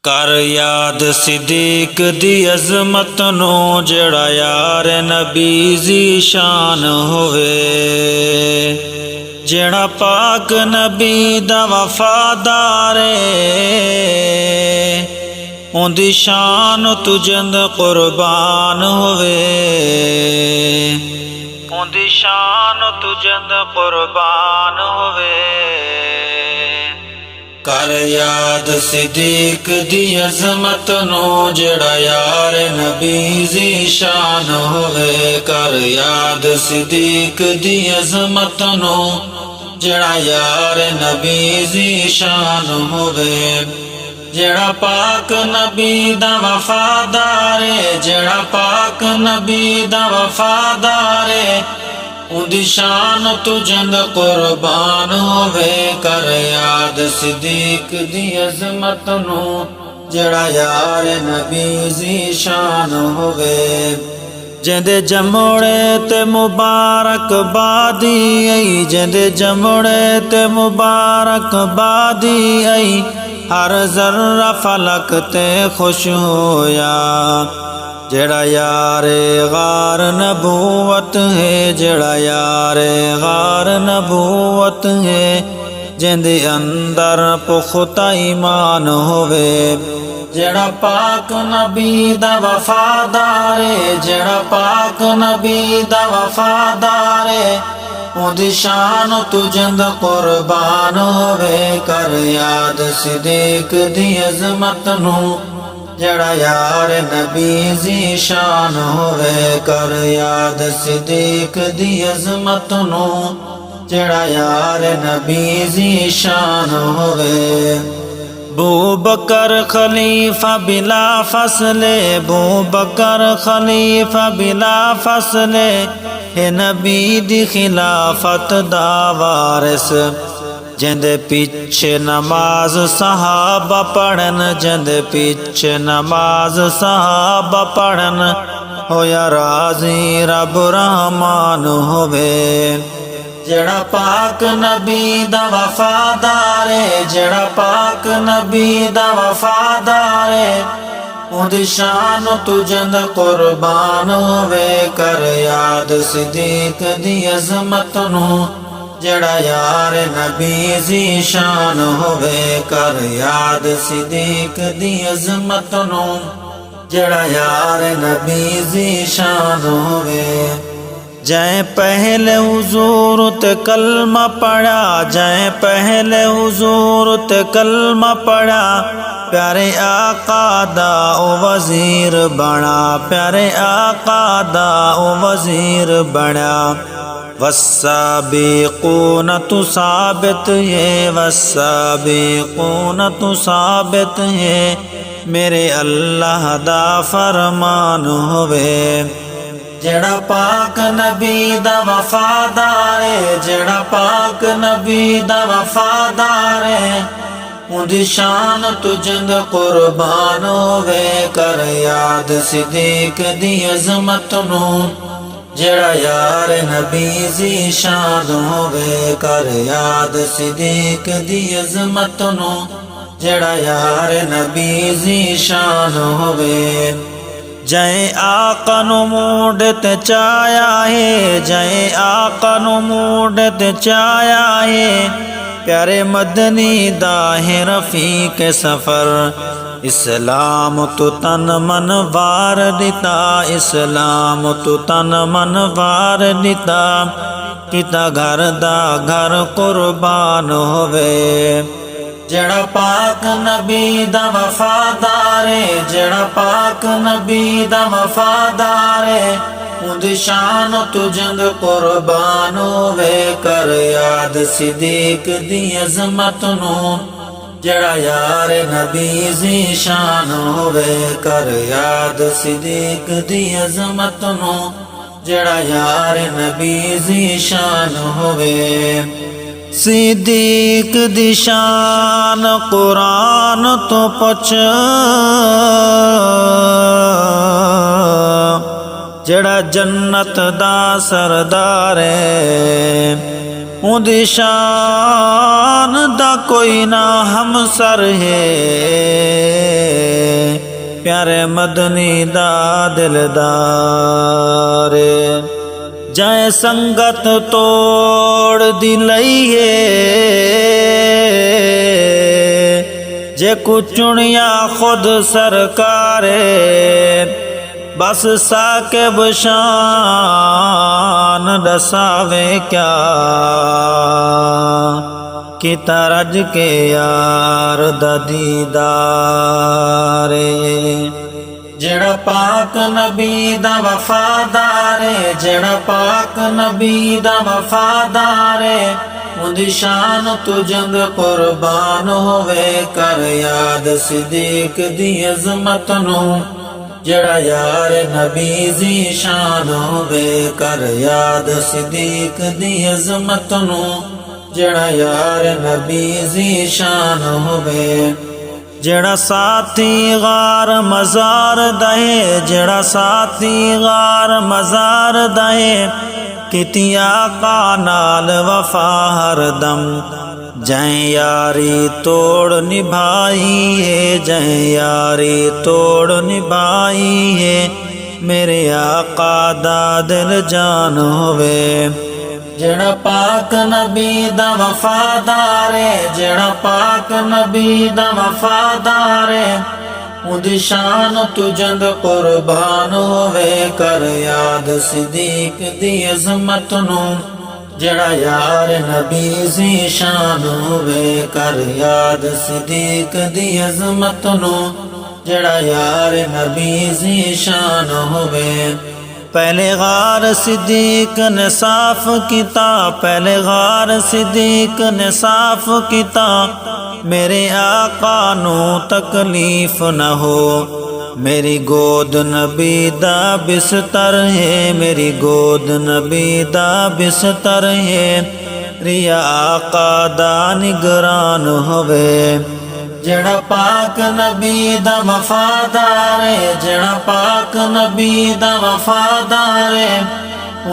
कर याद सिद्दीक दी अज़मत नू जड़ा यार नबी दी शान होवे, जड़ा पाक नबी दा वफादार उंदी शान तू जंद कुर्बान होवे, उंदी शान तू जंद कुर्बान होवे। कर याद सिद्दीक दी अज़मत नू जड़ा यार नबी दी शान होवे, कर याद सिद्दीक दी अज़मत नू जड़ा यार नबी दी शान होवे, जड़ा पाक नबी दा वफादार जड़ा पाक नबी दा वफादार उंदी शान तू जंद कुर्बान होवे। कर याद सिद्दीक दी अज़मत नू जड़ा यार नबी दी शान होवे, जिंदे जमोड़े ते मुबारक बादी आई, जिंदे जमोड़े ते मुबारक बादी आई, हर जर्रा फलक ते खुश होया, जड़ा यारे गार नबूवत है, जड़ा यारे गार नबूवत है, जिंदे अंदर पुख्ता ईमान होवे, जड़ा पाक नबी दा वफादार जड़ा पाक नबी दा वफादार उंदी शान तू जंद कुर्बान होवे। कर याद सिद्दीक दी अज़मत नू जड़ा यार नबी दी शान होवे, कर याद सिद्दीक दी अज़मत नू जड़ा यार नबी दी शान होवे। बू बकर खलीफा बिला फसले, बू बकर खलीफा बिला फसले, हे नबी दी खिलाफत दा वारिस, जिंदे पीछे नमाज सहाबा पढ़न, जिंदे पीछे नमाज सहाबा पढ़न, होया राजी रब रहमान होवे, जड़ा पाक नबी दा वफादार जड़ा पाक नबी दा वफादार उंदी शान तू जंद कुर्बान होवे। कर याद सिद्दीक दी अज़मत नू जड़ा यार नबी दी शान होवे, कर याद सिद्दीक दी अज़मत नू जड़ा यार नबी दी शान होवे। जै पहले हुजूर ते कलमा पढ़ा, जै पहले हुजूर ते कलमा पढ़ा, प्यारे आका दा ओ वजीर बना, प्यारे आका दा ओ वजीर बना। वस्साबिकून तू साबित है, वस्साबिकून तू साबित है, मेरे अल्लाह दा फरमान होवे, जड़ा पाक नबी दा वफादार जड़ा पाक नबी दा वफादार उंदी शान तू जंद कुर्बान होवे। कर याद सिद्दीक दी अज़मत नू जड़ा यार नबी दी शान होवे, कर याद सिद्दीक दी अज़मत नू जड़ा यार नबी दी शान होवे। जय आका नू मूड ते चाया है, जय आका नू मूड ते चाया है, प्यारे मदनी दा है रफीक सफर, इस्लाम तू तन मन वार दिता, इस्लाम तू तन मन वार दिता, किता घर दा घर कुर्बान होवे, जड़ा पाक नबी दा वफादार जड़ा पाक नबी दा वफादार उंदी शान तू जंद कुर्बान होवे। कर याद सिद्दीक दी अज़मत नू जड़ा यार नबी दी शान होवे, कर याद सिद्दीक दी अज़मत नू जड़ा यार नबी दी शान होवे। सिद्दीक दी शान कुरान तो पुछ, जड़ा जन्नत दा सरदार उंदी शान दा कोई ना हमसर है, प्यारे मदनी दा दिलदार। जाए संगत तोड़ दी लईए जे कुछ चुनिया खुद सरकारे। बस साकिब शान दसावे क्या कि तरज के यार दा दीदारे। जेड़ा पाक नबी दा वफादारे, जेड़ा पाक नबी दा वफादारे, उदी शान तू जंग कुर्बान होवे। कर याद सिद्दीक दी अज़मत नू जेड़ा यार नबी दी शान होवे। कर याद सिद्दीक दी अज़मत नू जेड़ा यार नबी दी शान होवे। जेड़ा साथी गार मज़ार दहे, जेड़ा साथी गार मज़ार दहे, कितिया का नाल वफा हरदम। जै यारी तोड़ निभाई है, जै यारी तोड़ निभाई है, मेरे आका दा दिल जान होवे। जेड़ा पाक नबी दा वफादारे, जेड़ा पाक नबी दा वफादारे, उदी शान तू जंद कुर्बान होवे। कर याद सिद्दीक दी अज़मत नू जेड़ा यार नबी दी शान होवे। कर याद सिद्दीक दी अज़मत नू जेड़ा यार नबी दी शान होवे। पहले गार सिद्दीक ने साफ किता, पहले गार सिद्दीक ने साफ किता, मेरे आका नू तकलीफ न हो। मेरी गोद नबी दा बिस्तर है, मेरी गोद नबी दा बिस्तर है, रिया आका दा निगरान होवे। जेड़ा पाक नबी दा वफादारे, जेड़ा पाक नबी दा वफादारे,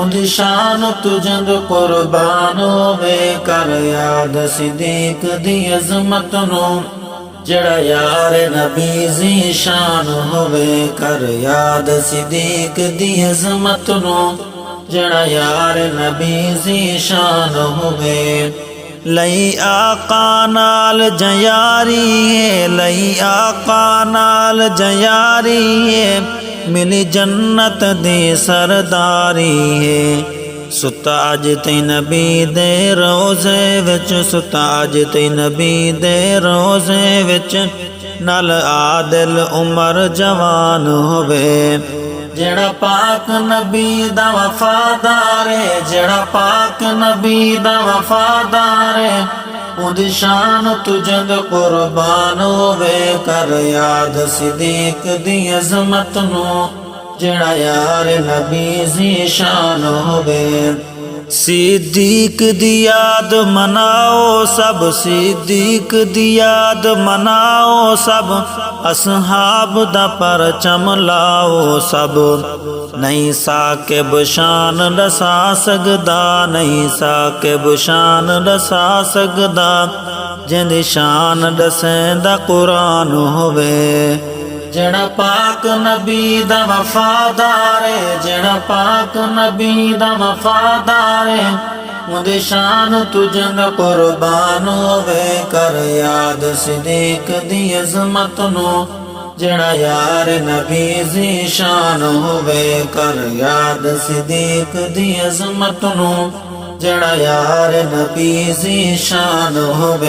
उदी शान तू जंग कुर्बान होवे। कर याद सिद्दीक दी अज़मत नू जेड़ा यार नबी दी शान होवे। कर याद सिद्दीक दी अज़मत नू जेड़ा यार नबी दी शान होवे। लई आका नाल जयारी है, लई आका नाल जयारी है, मिली जन्नत दी सरदारी है। सुता अज ते नबी दे रोज़े विच, सुता अज ते नबी दे रोज़े विच, नल आदिल उमर जवान होवे। जेड़ा पाक नबी दा वफादारे, जेड़ा पाक नबी दा वफादारे, उदी शान तू जंग कुर्बान होवे। कर याद सिद्दीक दी अज़मत नू जेड़ा यार नबी दी शान होवे। सिद्दीक दी याद मनाओ सब, सिद्दीक दी याद मनाओ सब, असहाब दा परचम लाओ सब। नहीं साकिब शान दसा सकदा, नहीं साकिब शान दसा सकदा, जिंदी शान दसेंदा कुरान होवे। जेड़ा पाक नबी दा वफादारे, जेड़ा पाक नबी दा वफादारे, उदी शान तू जंग कुर्बान होवे। कर याद सिद्दीक दी अज़मत नू जेड़ा यार नबी दी शान होवे। कर याद सिद्दीक दी अज़मत नू जेड़ा यार नबी दी शान होवे।